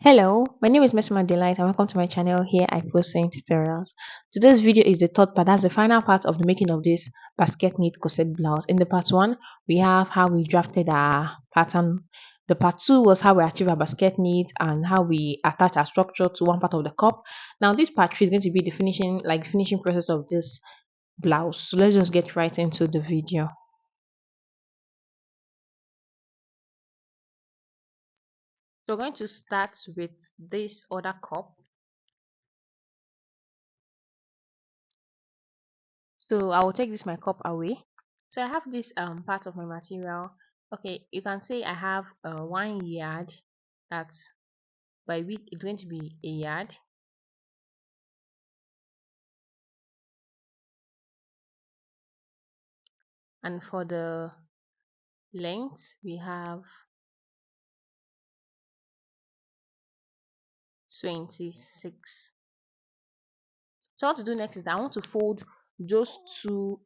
Hello, my name is Mesma Delight and welcome to my channel. Here I post sewing tutorials. Today's video is the third part, that's the final part of the making of this basket knit corset blouse. In the part 1, we have how we drafted our pattern. The part 2 was how we achieve our basket knit and how we attach our structure to one part of the cup. Now this part 3 is going to be the finishing process of this blouse. So let's just get right into the video. So we're going to start with this other cup. So I will take this my cup away. So I have this part of my material. Okay, you can say I have 1 yard. That's by width it's going to be a yard. And for the length we have 26. So what to do next is I want to fold those two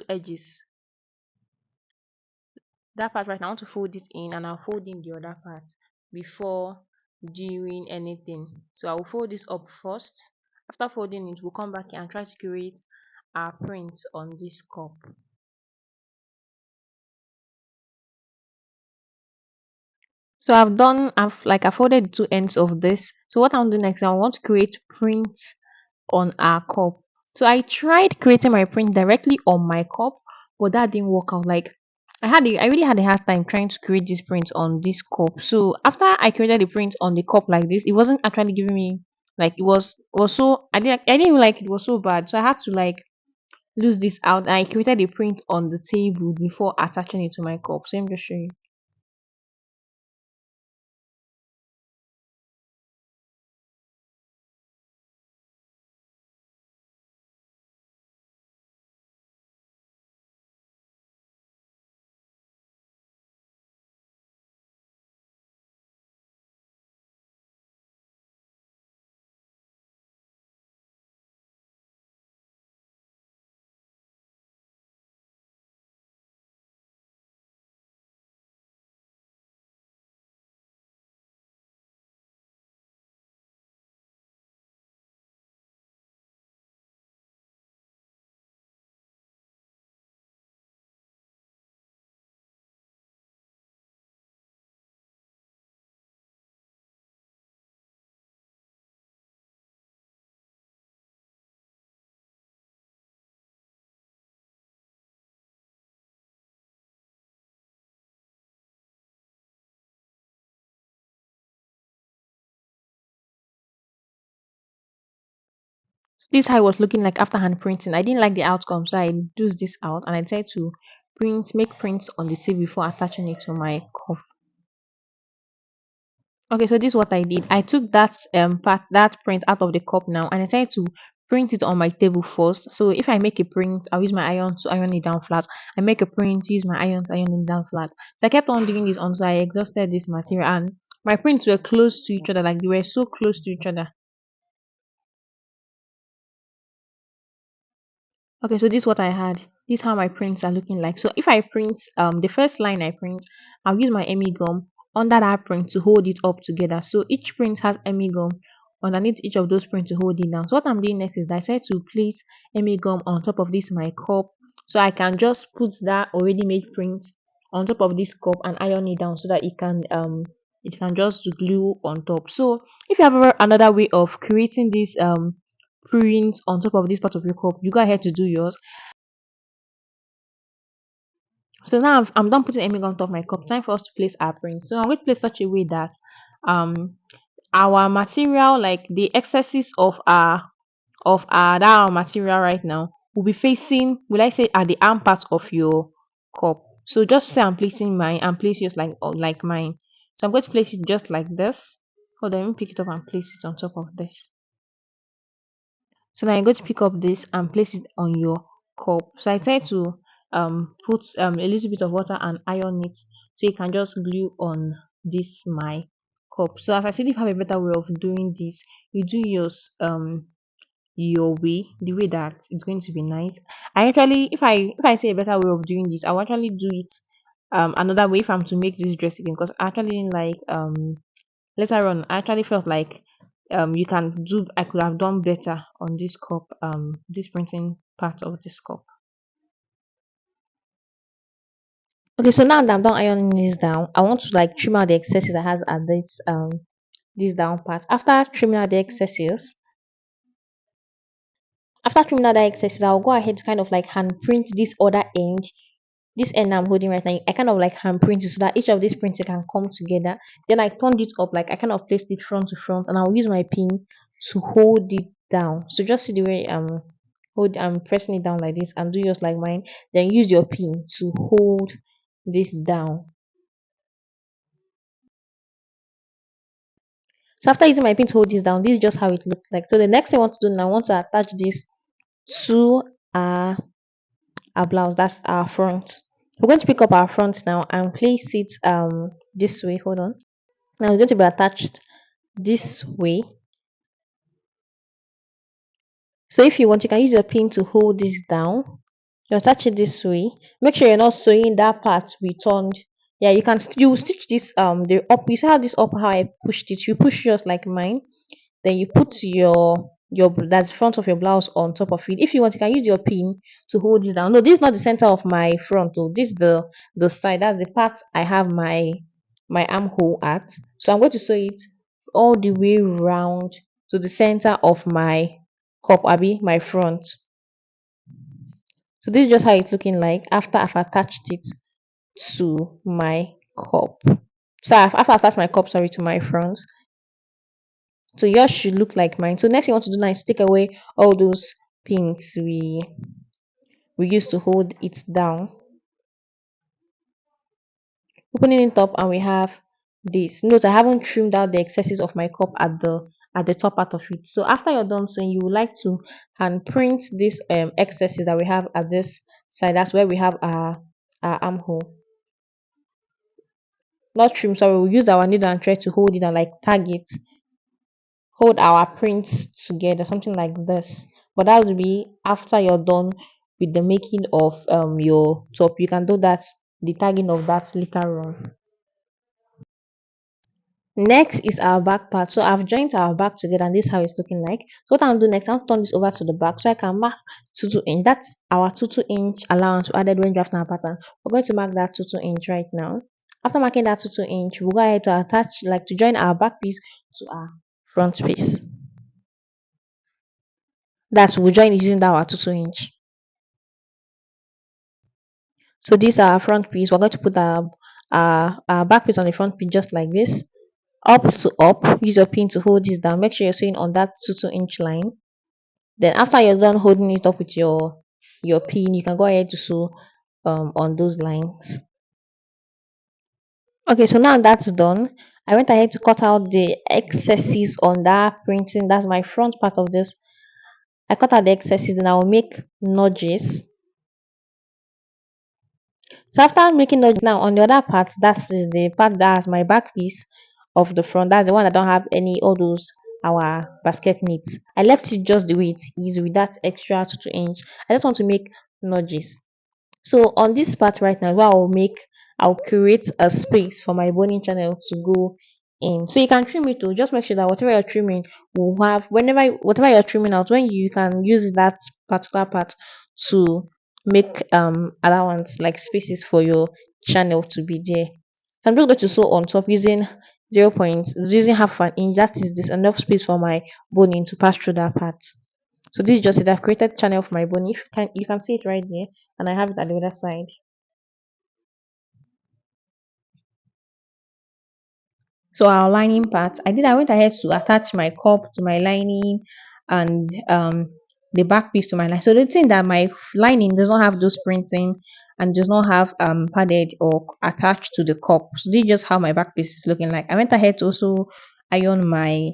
edges. That part right now I want to fold this in and I'll fold in the other part before doing anything. So I will fold this up first. After folding it, we'll come back here and try to create our print on this cup. So I folded the two ends of this. So what I'll do next, I want to create prints on our cup. So I tried creating my print directly on my cup, but that didn't work out. Like I really had a hard time trying to create this print on this cup. So after I created the print on the cup like this, it wasn't actually giving me like it was so I didn't even like it was so bad. So I had to like lose this out and I created a print on the table before attaching it to my cup. So let me just show you. This is how it was looking like after hand printing. I didn't like the outcome, so I used this out and I decided to make prints on the table before attaching it to my cuff. Okay, so this is what I did. I took that print out of the cup now and I decided to print it on my table first. So if I make a print, I'll use my iron to iron it down flat. I make a print, use my iron to iron it down flat. So I kept on doing this until I exhausted this material and my prints were close to each other, like they were so close to each other. Okay, so this is what I had. This is how my prints are looking like. So if I print the first line I print, I'll use my Emi gum under that print to hold it up together. So each print has Emi gum underneath each of those prints to hold it down. So what I'm doing next is that I said to place Emi gum on top of this my cup, so I can just put that already made print on top of this cup and iron it down so that it can just glue on top. So if you have another way of creating this print on top of this part of your cup, you go ahead to do yours. So now I'm done putting Amy on top of my cup. Time for us to place our print. So I'm going to place such a way that um our material, like the excesses of that our material right now, will be facing, will I say, at the arm part of your cup. So just say I'm placing mine and place yours like mine. So I'm going to place it just like this. Hold on, let me pick it up and place it on top of this. So now you're going to pick up this and place it on your cup. So I try to put a little bit of water and iron it so you can just glue on this my cup. So as I said, if you have a better way of doing this, you do yours your way, the way that it's going to be nice. I actually, if I say a better way of doing this, I'll actually do it another way if I'm to make this dress again, because I actually didn't like later on I actually felt like you can do I could have done better on this cup, this printing part of this cup. Okay, so now that I'm done ironing this down, I want to like trim out the excesses that has at this down part. After trimming out the excesses, I'll go ahead to kind of like hand print this other end. This end I'm holding right now, I kind of like hand print it so that each of these prints can come together. Then I turned it up, like I kind of placed it front to front, and I'll use my pin to hold it down. So just see the way I'm pressing it down like this, and do yours like mine. Then use your pin to hold this down. So after using my pin to hold this down, this is just how it looks like. So the next thing I want to do now, I want to attach this to our blouse. That's our front. We're going to pick up our front now and place it this way. Hold on. Now it's going to be attached this way. So if you want, you can use your pin to hold this down. You attach it this way. Make sure you're not sewing that part we turned. Yeah, you will stitch this the up. You see how this up how I pushed it. You push yours like mine. Then you put your that's front of your blouse on top of it. If you want, you can use your pin to hold this down. No, this is not the center of my front. Oh, this is the side. That's the part I have my armhole at. So I'm going to sew it all the way round to the center of my cup, Abby, my front. So this is just how it's looking like after I've attached it to my cup. So after I attached my cup, sorry, to my front. So yours should look like mine. So next thing you want to do now is take away all those pins we used to hold it down. Opening it up and we have this. Note I haven't trimmed out the excesses of my cup at the top part of it. So after you're done sewing, you would like to hand print these excesses that we have at this side. That's where we have our armhole. Not trim, sorry, we'll use our needle and thread to hold it and like tag it, hold our prints together, something like this. But that would be after you're done with the making of your top. You can do that, the tagging of that later on. Next is our back part. So I've joined our back together and this is how it's looking like. So what I'll do next, I'll turn this over to the back so I can mark 2 inch. That's our 2 inch allowance we added when drafting our pattern. We're going to mark that 2 inch right now. After marking that 2 inch, we'll go ahead to attach, like to join our back piece to our front piece. That's we'll join using that our 2 inch. So this our front piece. We're going to put our back piece on the front piece just like this. Up to up. Use your pin to hold this down. Make sure you're sewing on that 2 inch line. Then after you're done holding it up with your pin, you can go ahead to sew on those lines. Okay, so now that's done. I went ahead to cut out the excesses on that printing. That's my front part of this. I cut out the excesses, then I will make nudges. So after making nudges, now on the other part, that is the part that has my back piece of the front. That's the one that don't have any all those our basket knits. I left it just the way it is with that extra 2 inch. I just want to make nudges. So on this part right now, what I'll create a space for my boning channel to go in. So you can trim it to just make sure that whatever you're trimming will have whatever you're trimming out, when you can use that particular part to make allowance like spaces for your channel to be there. So I'm just going to sew on top using using half an inch. That is this enough space for my boning to pass through that part. So this is just it. I've created channel for my bone. If you can see it right there, and I have it at the other side. So our lining part, I went ahead to attach my cup to my lining and the back piece to my line. So the thing that my lining does not have those printing and does not have padded or attached to the cup. So this is just how my back piece is looking like. I went ahead to also iron my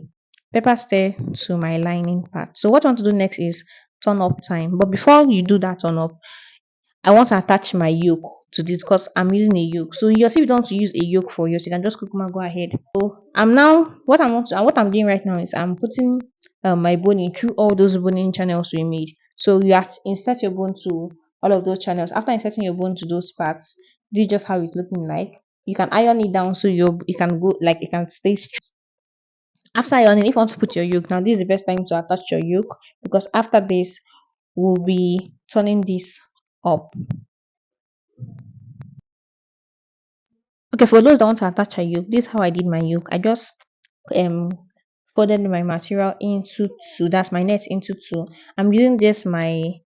paper stay to my lining part. So what I want to do next is turn up time. But before you do that turn up, I want to attach my yoke to this because I'm using a yoke. So you see, if you don't want to use a yoke for yours, you can just go ahead. So I'm now what I'm doing right now is I'm putting my boning through all those boning channels we made. So you have to insert your bone to all of those channels. After inserting your bone to those parts, This is just how it's looking like. You can iron it down so you can go like it can stay straight. After ironing, if you want to put your yoke, now this is the best time to attach your yoke, because after this we'll be turning this up. Okay, for those that want to attach a yoke, this is how I did my yoke. I just um folded my material into two. That's my net into two. I'm using this my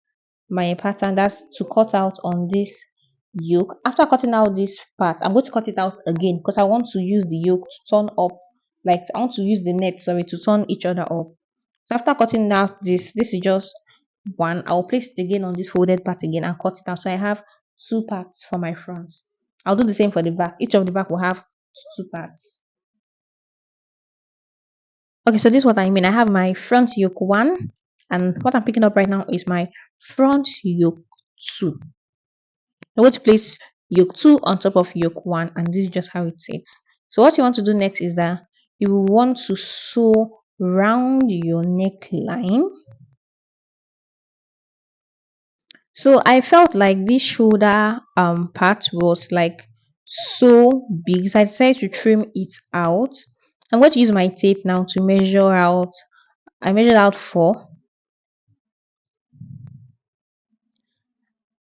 pattern that's to cut out on this yoke. After cutting out this part, I'm going to cut it out again because I want to use the yoke to turn up. Like I want to use the net, sorry, to turn each other up. So after cutting out this is just one. I'll place it again on this folded part again and cut it out. So I have two parts for my front. I'll do the same for the back. Each of the back will have two parts. Okay, so this is what I mean. I have my front yoke one, and what I'm picking up right now is my front yoke two. I'm going to place yoke two on top of yoke one, and this is just how it sits. So what you want to do next is that you will want to sew round your neckline. So I felt like this shoulder part was like so big, so I decided to trim it out. I'm going to use my tape now to measure out. I measured out four.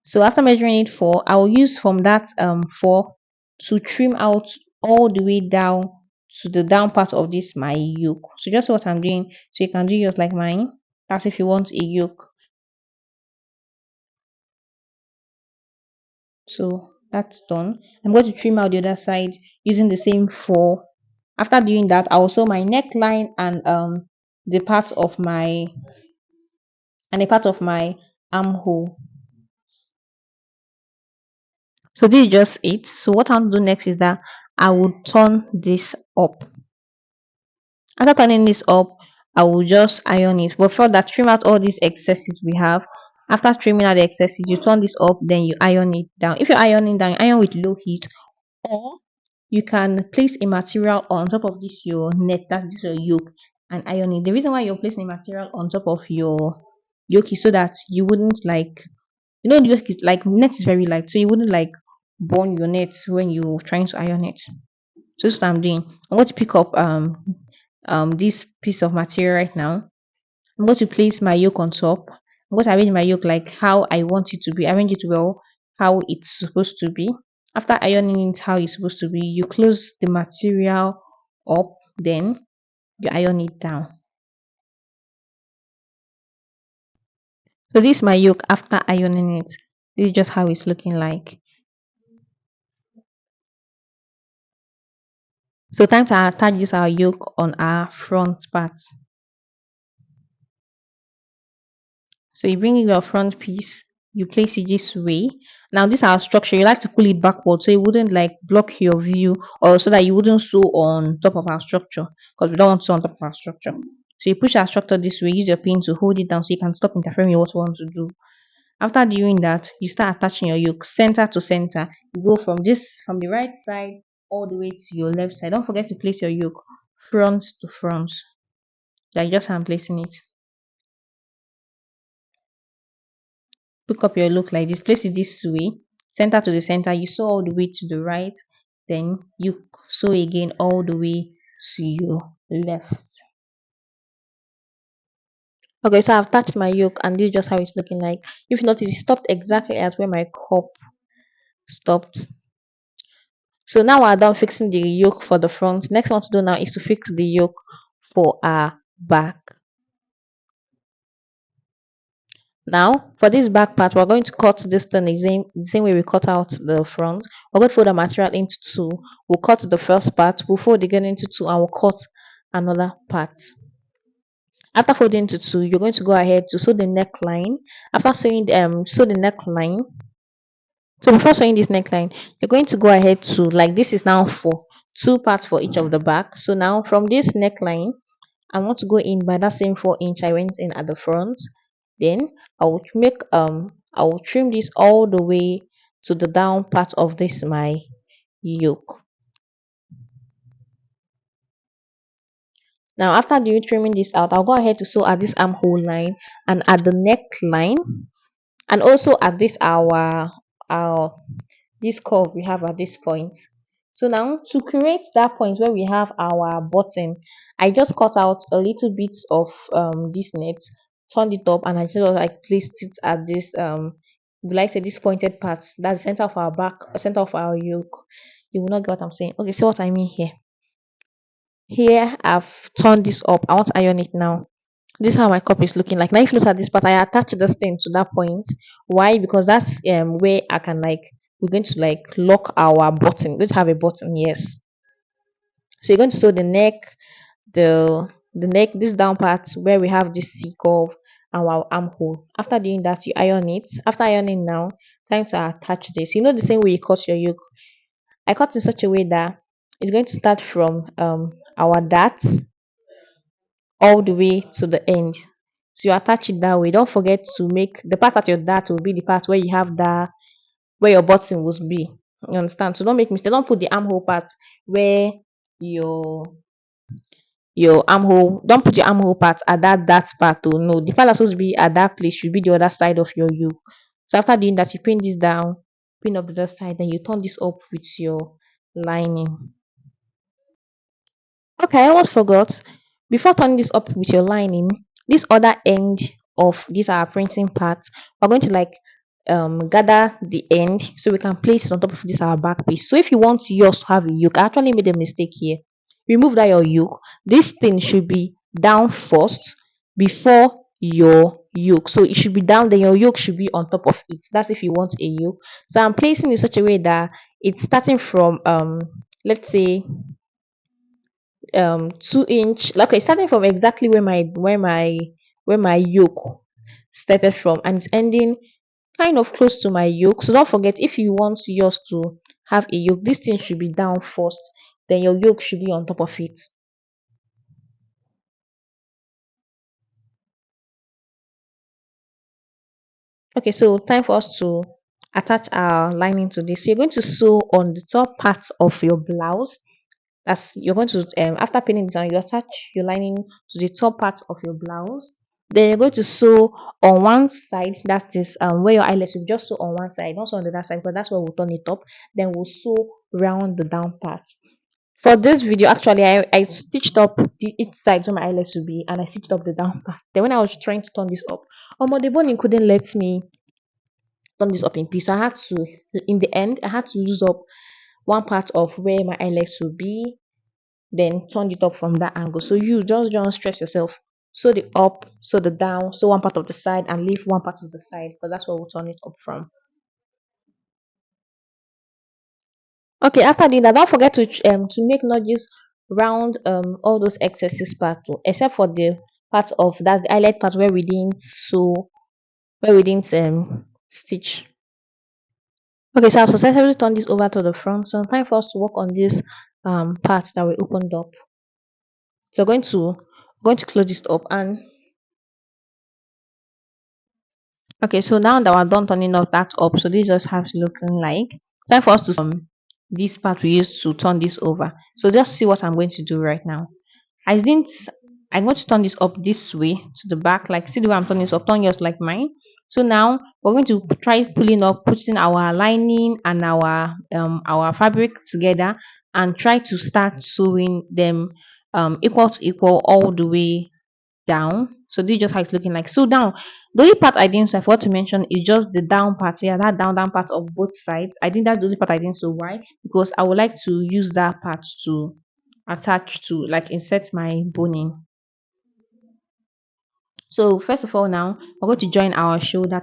So after measuring it four, I will use from that four to trim out all the way down to the down part of this my yoke. So just what I'm doing. So you can do yours like mine. That's if you want a yoke. So that's done. I'm going to trim out the other side using the same four. After doing that, I will sew my neckline and the part of my and a part of my armhole. So this is just it. So what I'll do next is that I will turn this up. After turning this up, I will just iron it. But for that, trim out all these excesses we have. After trimming out the excesses, you turn this up, then you iron it down. If you're ironing down, iron with low heat, or you can place a material on top of this your net, that's this your yoke, and iron it. The reason why you're placing a material on top of your yoke is so that you wouldn't like, the yoke is like net is very light, so you wouldn't like burn your net when you're trying to iron it. So this is what I'm doing. I'm going to pick up this piece of material right now. I'm going to place my yoke on top. I'm going to arrange my yoke like how I want it to be. Arrange it well how it's supposed to be. After ironing it how it's supposed to be, you close the material up, then you iron it down. So this is my yoke after ironing it. This is just how it's looking like. So time to attach this our yoke on our front part. So you bring in your front piece, you place it this way. Now this our structure. You like to pull it backward so it wouldn't like block your view, or so that you wouldn't sew on top of our structure, because we don't want to sew on top of our structure. So you push our structure this way. Use your pin to hold it down so you can stop interfering with what you want to do. After doing that, you start attaching your yoke center to center. You go from the right side all the way to your left side. Don't forget to place your yoke front to front. Like just how I'm placing it. Pick up your look like this, place it this way, center to the center, you sew all the way to the right, then you sew again all the way to your left. Okay, so I've attached my yoke and this is just how it's looking like. If you notice, it stopped exactly at where my cup stopped. So now we're done fixing the yoke for the front. Next one to do now is to fix the yoke for our back. Now, for this back part, we're going to cut this thing the same way we cut out the front. We're going to fold the material into two. We'll cut the first part, we'll fold again into two, and we'll cut another part. After folding into two, you're going to go ahead to sew the neckline. After sew the neckline. So before sewing this neckline, you're going to go ahead to like this is now for two parts for each of the back. So now from this neckline, I want to go in by that same 4 inch I went in at the front. Then I will trim this all the way to the down part of this my yoke. Now after doing trimming this out, I'll go ahead to sew at this armhole line and at the neckline, and also at this our this curve we have at this point. So now to create that point where we have our button, I just cut out a little bit of this net, turned it up, and I just like placed it at this like I say this pointed part. That's the center of our back, center of our yoke. You will not get what I'm saying. Okay, see what I mean here. Here I've turned this up. I want to iron it now. This is how my cup is looking like. Now if you look at this part, I attach this thing to that point. Why? Because that's where I can like we're going to like lock our button. We're going to have a button, yes. So you're going to sew the neck, this down part where we have this C curve and our armhole. After doing that, you iron it. After ironing now, time to attach this. You know the same way you cut your yoke. I cut in such a way that it's going to start from our dart all the way to the end. So you attach it that way. Don't forget to make the part at your dart will be the part where you have the where your button will be. You understand? So don't make mistake. Don't put the armhole part where your your armhole. Don't put your armhole part at that part. Oh no, the part that's supposed to be at that place should be the other side of your yoke. So after doing that, you pin this down, pin up the other side, then you turn this up with your lining. Okay, I almost forgot. Before turning this up with your lining, this other end of this our printing part, we're going to like gather the end so we can place it on top of this our back piece. So if you want yours to have a yoke, I actually made a mistake here. Remove that your yoke. This thing should be down first before your yoke. So it should be down, then your yoke should be on top of it. That's if you want a yoke. So I'm placing it in such a way that it's starting from let's say 2 inch, like okay, starting from exactly where my yoke started from, and it's ending kind of close to my yoke. So don't forget, if you want yours to have a yoke, this thing should be down first, then your yoke should be on top of it. Okay, so time for us to attach our lining to this. So you're going to sew on the top part of your blouse. That's you're going to after pinning this on, you attach your lining to the top part of your blouse. Then you're going to sew on one side, that is where your eyelash will just sew on one side, not sew on the other side, because that's where we'll turn it up. Then we'll sew round the down part. For this video, actually, I stitched up each side where my eyelash will be, and I stitched up the down part. Then when I was trying to turn this up, the boning couldn't let me turn this up in peace. So I had to, in the end, I had to use up one part of where my eyelash will be, then turn it up from that angle. So you just don't stress yourself. Sew the up, sew the down, sew one part of the side, and leave one part of the side because that's where we'll turn it up from. Okay, after doing that, don't forget to make nudges round all those excesses part too, except for the part of that's the eyelet part where we didn't sew, where we didn't stitch. Okay, so I've successfully turned this over to the front. So time for us to work on this part that we opened up. So going to close this up, and okay, so now that we're done turning off that up, so this just has looking like time for us to this part we used to turn this over. So just see what I'm going to do right now. I didn't I'm going to turn this up this way to the back, like see the way I'm turning this up, turn yours like mine. So now we're going to try pulling up, putting our lining and our fabric together and try to start sewing them equal to equal all the way down. So this is just how it's looking like. So down, the only part I didn't sew, I forgot to mention, is just the down part. Yeah, that down part of both sides. I think that's the only part I didn't sew. Why? Because I would like to use that part to attach to like insert my boning. So first of all, now we're going to join our shoulders.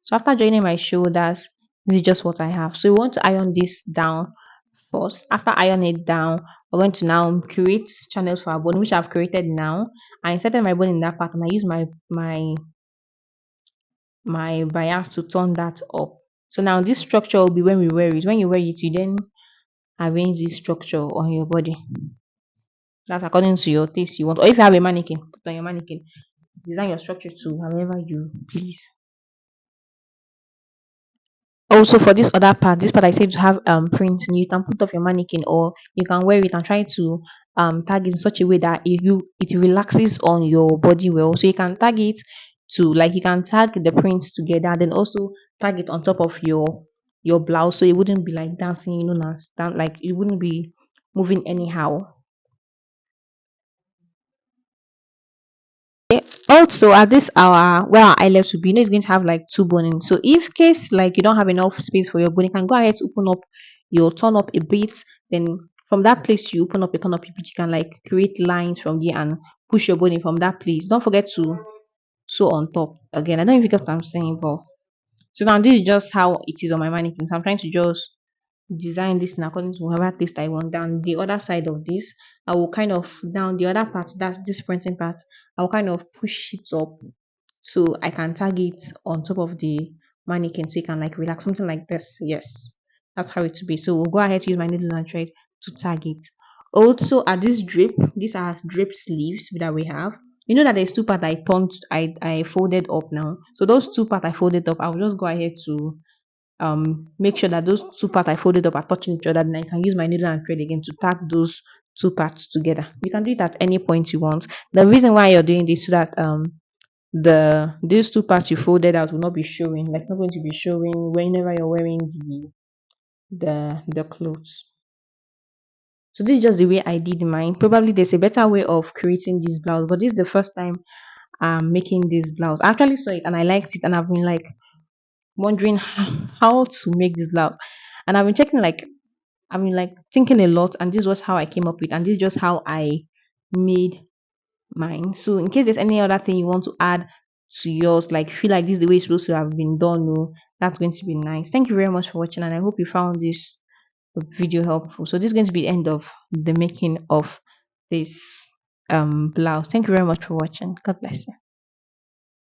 So after joining my shoulders, this is just what I have. So we want to iron this down first. After iron it down, we're going to now create channels for our bone, which I've created now. I inserted my bone in that part, and I use my bias to turn that up. So now this structure will be when we wear it. When you wear it, you then arrange this structure on your body. That's according to your taste you want. Or if you have a mannequin, put on your mannequin. Design your structure to however you please. Also for this other part, this part I said to have print, you can put off your mannequin or you can wear it and try to tag it in such a way that it relaxes on your body well. So you can tag it to like you can tag the prints together, then also tag it on top of your blouse so it wouldn't be like dancing, like it wouldn't be moving anyhow. Also, at this hour where our eye left to be, it's going to have like two boning. So if case like you don't have enough space for your bone, you can go ahead to open up your turn up a bit. Then from that place you open up a turn up a bit, you can like create lines from there and push your bone from that place. Don't forget to sew on top again. I don't know if you get what I'm saying, but so now this is just how it is on my mannequin. So I'm trying to just design this in according to whatever taste I want. Down the other side of this, I will kind of down the other part, that's this printing part, I will kind of push it up so I can tag it on top of the mannequin so you can like relax something like this. Yes, that's how it to be. So we'll go ahead to use my needle and thread to tag it. Also, at this drape, these are drape sleeves that we have. You know that there's two parts I folded up now. So those two parts I folded up, I'll just go ahead to make sure that those two parts I folded up are touching each other. Then I can use my needle and thread again to tag those two parts together. You can do it at any point you want. The reason why you're doing this so that these two parts you folded out will not be showing, like not going to be showing whenever you're wearing the clothes. So this is just the way I did mine. Probably there's a better way of creating this blouse, but this is the first time I'm making this blouse. I actually saw it and I liked it, and I've been like wondering how to make this blouse, and I've been checking like I've been like thinking a lot, and this was how I came up with, and this is just how I made mine. So in case there's any other thing you want to add to yours, like feel like this is the way it's supposed to have been done, no, that's going to be nice. Thank you very much for watching, and I hope you found this video helpful. So this is going to be the end of the making of this blouse. Thank you very much for watching. God bless you.